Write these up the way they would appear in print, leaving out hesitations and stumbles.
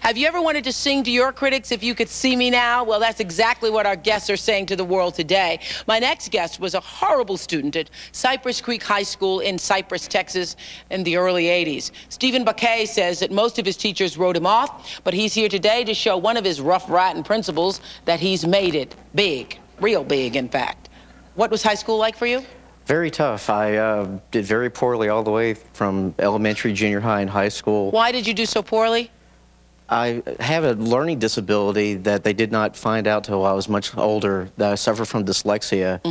Have you ever wanted to sing to your critics, "If you could see me now"? Well, that's exactly what our guests are saying to the world today. My next guest was a horrible student at Cypress Creek High School in Cypress, Texas in the early 80s. Stephen Bacque says that most of his teachers wrote him off, but he's here today to show one of his rough, rotten principals that he's made it big, real big, in fact. What was high school like for you? Very tough. I did very poorly all the way from elementary, junior high, and high school. Why did you do so poorly? I have a learning disability that they did not find out till I was much older, that I suffer from dyslexia.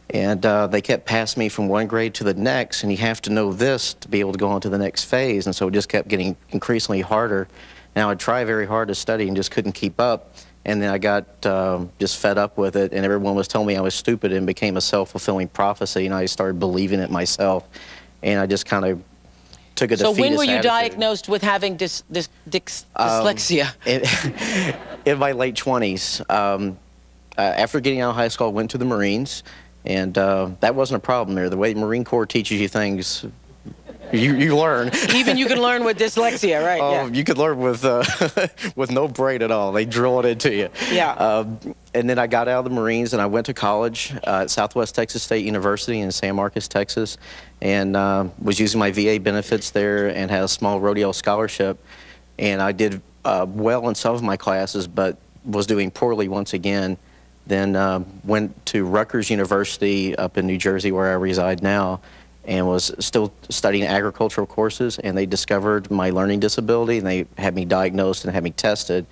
And they kept passing me from one grade to the next, and you have to know this to be able to go on to the next phase. And so it just kept getting increasingly harder. Now, I'd try very hard to study and just couldn't keep up. And then I got just fed up with it, and everyone was telling me I was stupid, and became a self-fulfilling prophecy, and I started believing it myself. And I just kind of took a defeatist attitude. So when were you diagnosed with having dyslexia? In my late 20s. After getting out of high school, I went to the Marines, and that wasn't a problem there. The way the Marine Corps teaches you things, you learn. Even you can learn with dyslexia, right? Oh, yeah. You could learn with with no brain at all. They drill it into you. Yeah. And then I got out of the Marines, and I went to college at Southwest Texas State University in San Marcos, Texas, and was using my VA benefits there and had a small rodeo scholarship. And I did well in some of my classes, but was doing poorly once again. Then went to Rutgers University up in New Jersey, where I reside now, and was still studying agricultural courses, and they discovered my learning disability, and they had me diagnosed and had me tested.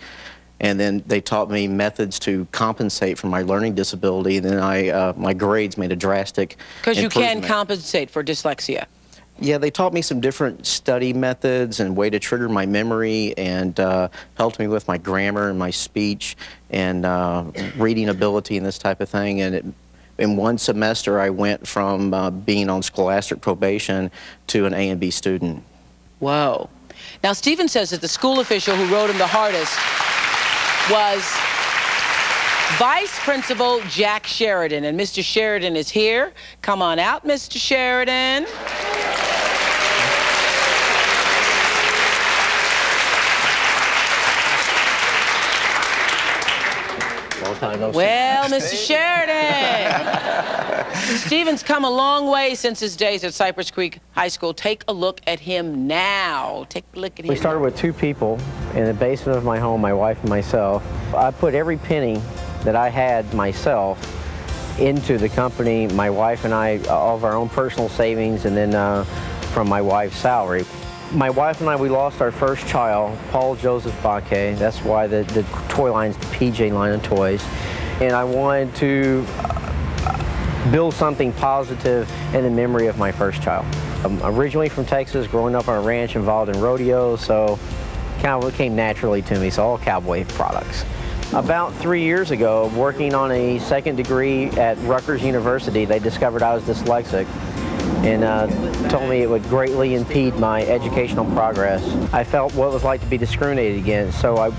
And then they taught me methods to compensate for my learning disability, and then my grades made a drastic Because you can improvement. compensate for dyslexia. Yeah, they taught me some different study methods and way to trigger my memory, and helped me with my grammar and my speech and reading ability and this type of thing. And in one semester, I went from being on scholastic probation to an A and B student. Whoa. Now, Stephen says that the school official who wrote him the hardest was Vice Principal Jack Sheridan. And Mr. Sheridan is here. Come on out, Mr. Sheridan. Well, Mr. Sheridan, Stephen's come a long way since his days at Cypress Creek High School. Take a look at him now. Take a look at him. We started with 2 people in the basement of my home, my wife and myself. I put every penny that I had myself into the company, my wife and I, all of our own personal savings, and then from my wife's salary. My wife and I, we lost our first child, Paul Joseph Bacque. That's why the toy line's the PJ line of toys. And I wanted to build something positive in the memory of my first child. I'm originally from Texas, growing up on a ranch involved in rodeos, so kind of came naturally to me, so all cowboy products. About 3 years ago, working on a second degree at Rutgers University, they discovered I was dyslexic, and told me it would greatly impede my educational progress. I felt what it was like to be discriminated against, so I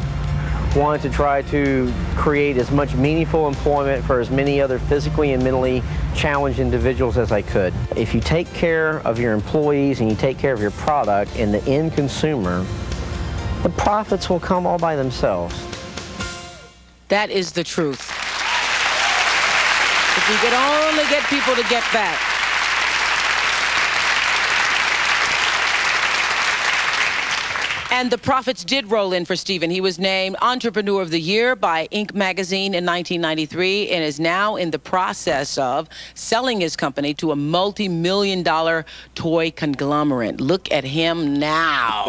wanted to try to create as much meaningful employment for as many other physically and mentally challenged individuals as I could. If you take care of your employees and you take care of your product and the end consumer, the profits will come all by themselves. That is the truth. If you could only get people to get that. And the profits did roll in for Stephen. He was named Entrepreneur of the Year by Inc. magazine in 1993 and is now in the process of selling his company to a multi-million-dollar toy conglomerate. Look at him now.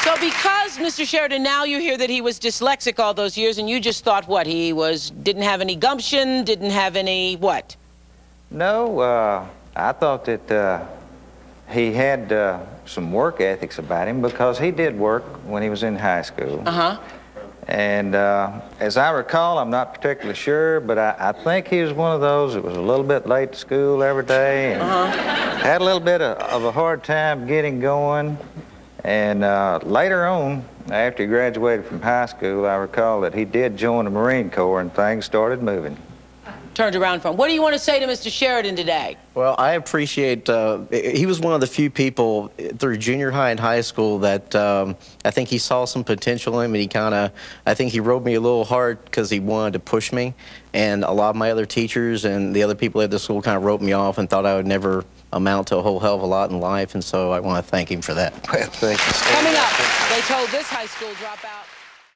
So because, Mr. Sheridan, now you hear that he was dyslexic all those years, and you just thought, what, he didn't have any gumption, didn't have any what? No, I thought that he had some work ethics about him, because he did work when he was in high school. And as I recall, I'm not particularly sure, but I think he was one of those that was a little bit late to school every day and had a little bit of a hard time getting going. And later on, after he graduated from high school, I recall that he did join the Marine Corps and things started moving. turned around from. What do you want to say to Mr. Sheridan today? Well, I appreciate, he was one of the few people through junior high and high school that I think he saw some potential in me. He I think he rode me a little hard because he wanted to push me. And a lot of my other teachers and the other people at the school kind of wrote me off and thought I would never amount to a whole hell of a lot in life. And so I want to thank him for that. Well, thank you. Coming up, they told this high school dropout.